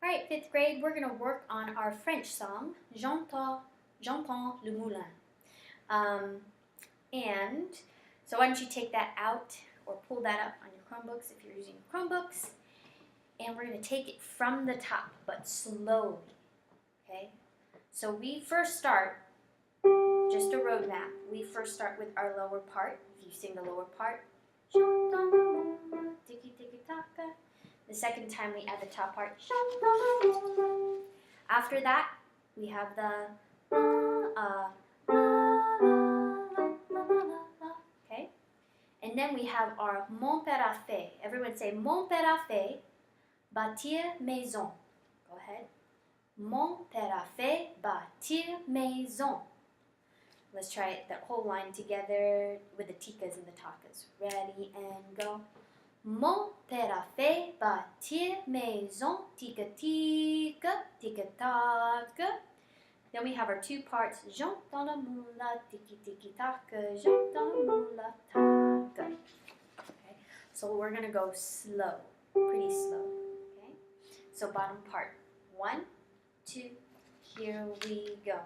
All right, 5th grade, we're going to work on our French song, J'entends le Moulin. And so why don't you take that out or pull that up on your Chromebooks if you're using Chromebooks. And we're going to take it from the top, but slowly, okay? So we first start, just a road map, we first start with our lower part. If you sing the lower part, J'entends le Moulin, tiki-tiki-taka. The second time we add the top part. After that, we have the okay? And then we have our Mon père a fait. Everyone say Mon père a fait bâtir maison. Go ahead. Mon père a fait bâtir maison. Let's try it, that whole line together with the tikas and the takas. Ready and go. Mon père a fait bâtir maison, tika tika, tika taka. Then we have our two parts. J'entends le moulin, tiki tiki taka, j'entends le moulin, taka. Okay, so we're gonna go slow, pretty slow. Okay, so bottom part. 1, 2, here we go.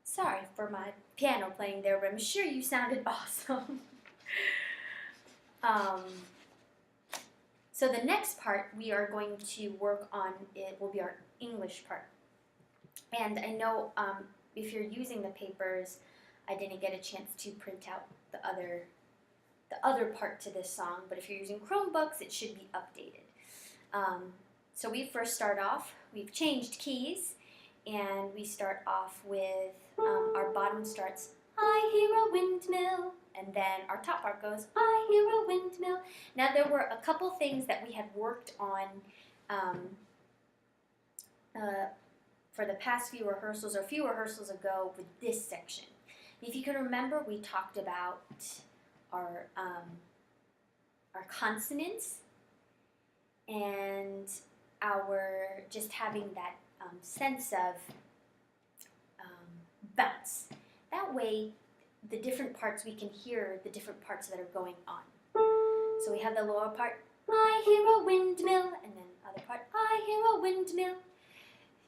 Sorry for my piano playing there, but I'm sure you sounded awesome. So the next part we are going to work on, it will be our English part. And I know if you're using the papers, I didn't get a chance to print out the other part to this song, but if you're using Chromebooks, it should be updated. So we first start off, we've changed keys, and we start off with, our bottom starts, I hear a windmill, and then our top part goes, I hear a windmill. Now there were a couple things that we had worked on for the past few rehearsals, or a few rehearsals ago with this section. If you can remember, we talked about our consonants and our just having that sense of bounce. That way, the different parts, we can hear the different parts that are going on. So we have the lower part, I hear a windmill, and then other part, I hear a windmill.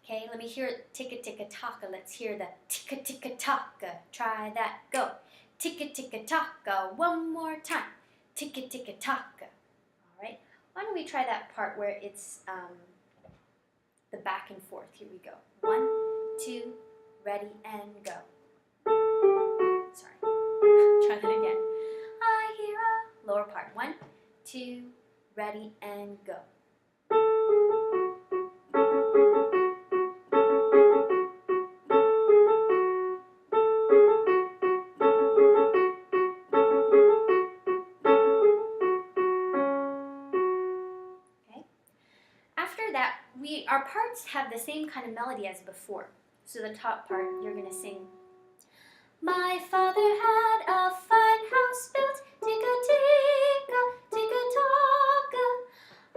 Okay, let me hear it, ticka ticka taka. Let's hear the ticka ticka taka. Try that, go. Ticka ticka taka, one more time. Ticka ticka taka. All right, why don't we try that part where it's the back and forth. Here we go. 1, 2, ready and go. Sorry. Try that again. I hear a lower part. 1, 2, ready and go. Okay. After that, our parts have the same kind of melody as before. So the top part, you're going to sing, my father had a fine house built, ticka-ticka, ticka-taka.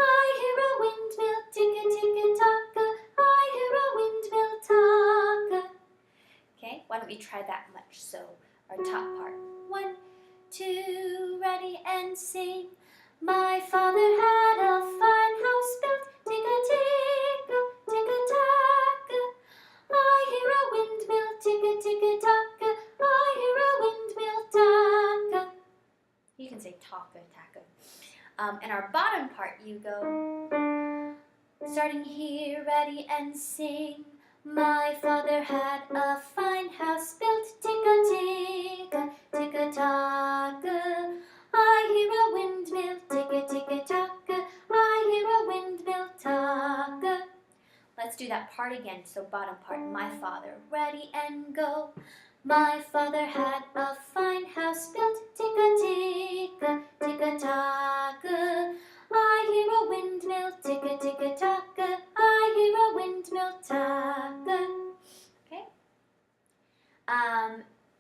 I hear a windmill, ticka-ticka-taka. I hear a windmill, taka. Okay, why don't we try that much? So our top part, 1, 2, ready and sing. My father had a fine house built, ticka-ticka, ticka-taka. I hear a windmill, ticka-ticka-taka. I hear a windmill, taka. You can say taka, taka. And our bottom part, you go, starting here, ready and sing. My father had a fine house built, ticka-ticka, ticka-taka. I hear a windmill, ticka-ticka-taka. I hear a windmill, taka. Let's do do that part again. So bottom part, my father, ready and go. My father had a fine house built, ticka-ticka, ticka-taka. I hear a windmill, ticka-ticka-taka. I hear a windmill, taka. Okay?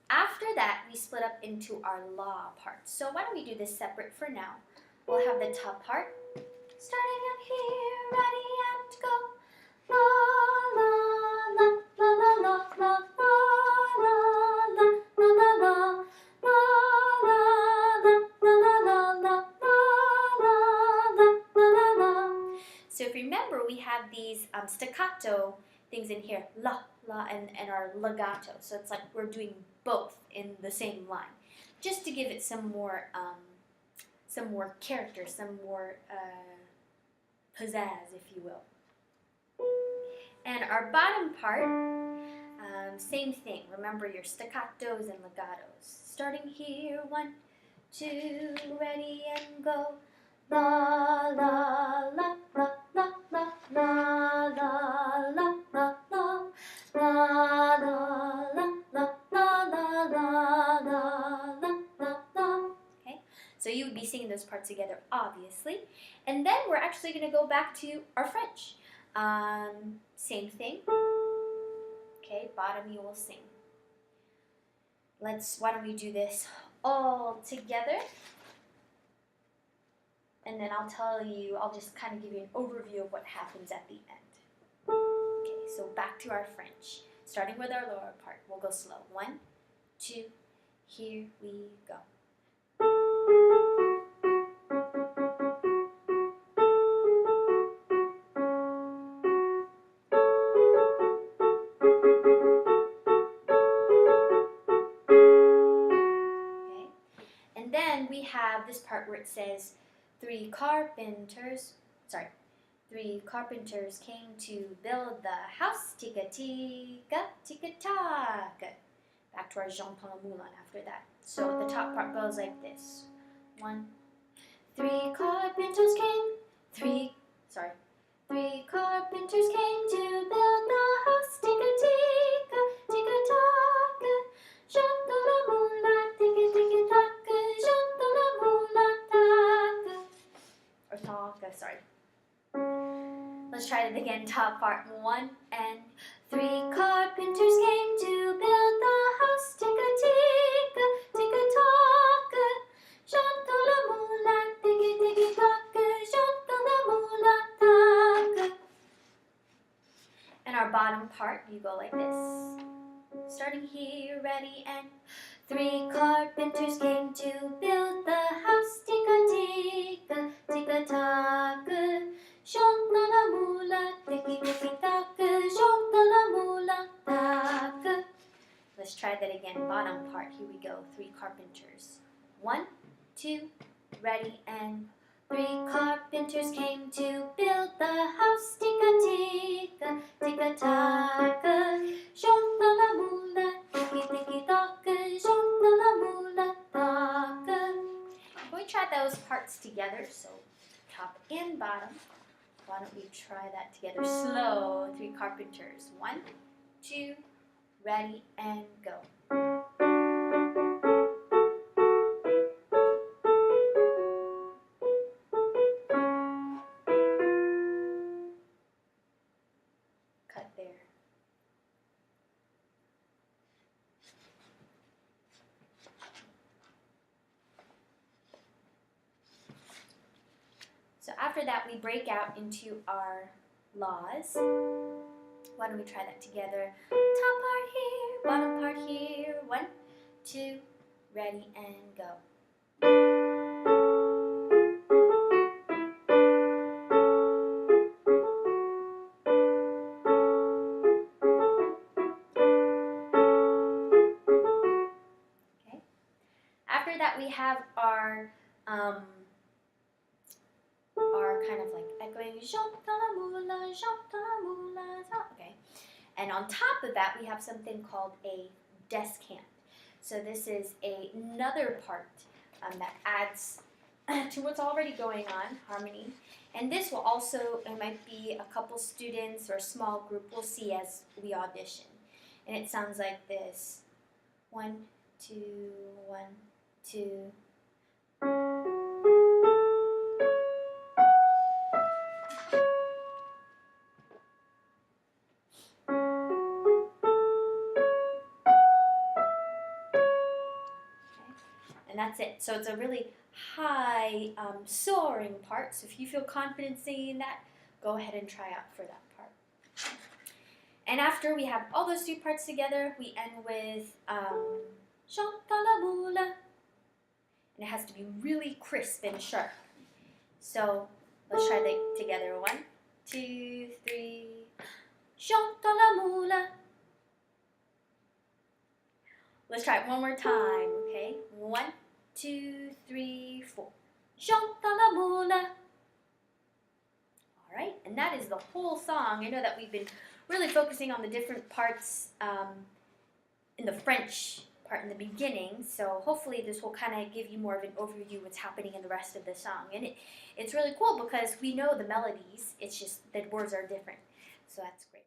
After that, we split up into our la parts. So why don't we do this separate for now? We'll have the top part. Starting out here, ready and go. La la la la la la la la la la la la la. So if you remember, we have these staccato things in here, la la and our legato. So it's like we're doing both in the same line, just to give it some more character, some more pizzazz, if you will. And our bottom part, same thing. Remember your staccatos and legatos. Starting here, 1, 2, ready and go. La la la la la la la la la la la la la. Okay, so you would be singing those parts together, obviously. And then we're actually going to go back to our French. Same thing. Okay, bottom you will sing. Why don't we do this all together? And then I'll just kind of give you an overview of what happens at the end. Okay, so back to our French. Starting with our lower part, we'll go slow. 1, 2, here we go. We have this part where it says, three carpenters came to build the house, ticka-ticka, ticka-taka. Back to our j'entends le moulin after that. So the top part goes like this. 1, 3 carpenters came, three carpenters came to build the house, ticka-ticka, ticka-taka. J'entends le moulin, ticka-ticka-taka. Sorry. Let's try it again. Top part. 1 and 3 carpenters came to build the house. Ticka-ticka, ticka-taka. J'entends le moulin, ticka-ticka-taka. J'entends le moulin, taka. And our bottom part, you go like this. Starting here, ready, and 3 carpenters came to build the house. Ticka-ticka, ticka-taka. J'entends le moulin, ticka-ticka-taka. J'entends le moulin, taka. Let's try that again. Bottom part. Here we go. 3 carpenters. 1, 2, ready, and 3 carpenters came to build the house. Ticka-ticka, ticka-taka. J'entends le moulin, ticka-ticka-taka. J'entends le moulin, taka. We try those parts together, so top and bottom. Why don't we try that together slow? 3 carpenters. 1, 2, ready, and go. Cut there. So after that, we break out into our laws. Why don't we try that together? Top part here, bottom part here. 1, 2, ready, and go. Okay. After that, we have our kind of like echoing, okay. And on top of that, we have something called a descant. So this is another part that adds to what's already going on, harmony. And this will also, it might be a couple students or a small group, we'll see as we audition. And it sounds like this. 1, 2, 1, 2. And that's it. So it's a really high, soaring part. So if you feel confident singing that, go ahead and try out for that part. And after we have all those 2 parts together, we end with Chante la Moulin. And it has to be really crisp and sharp. So let's try that together. 1, 2, 3. Chante la Moulin. Let's try it one more time, okay? 1, 2, 3, 4. Chante la Moulin. All right, and that is the whole song. I know that we've been really focusing on the different parts in the French part in the beginning, so hopefully this will kind of give you more of an overview of what's happening in the rest of the song. And it's really cool because we know the melodies, it's just that words are different. So that's great.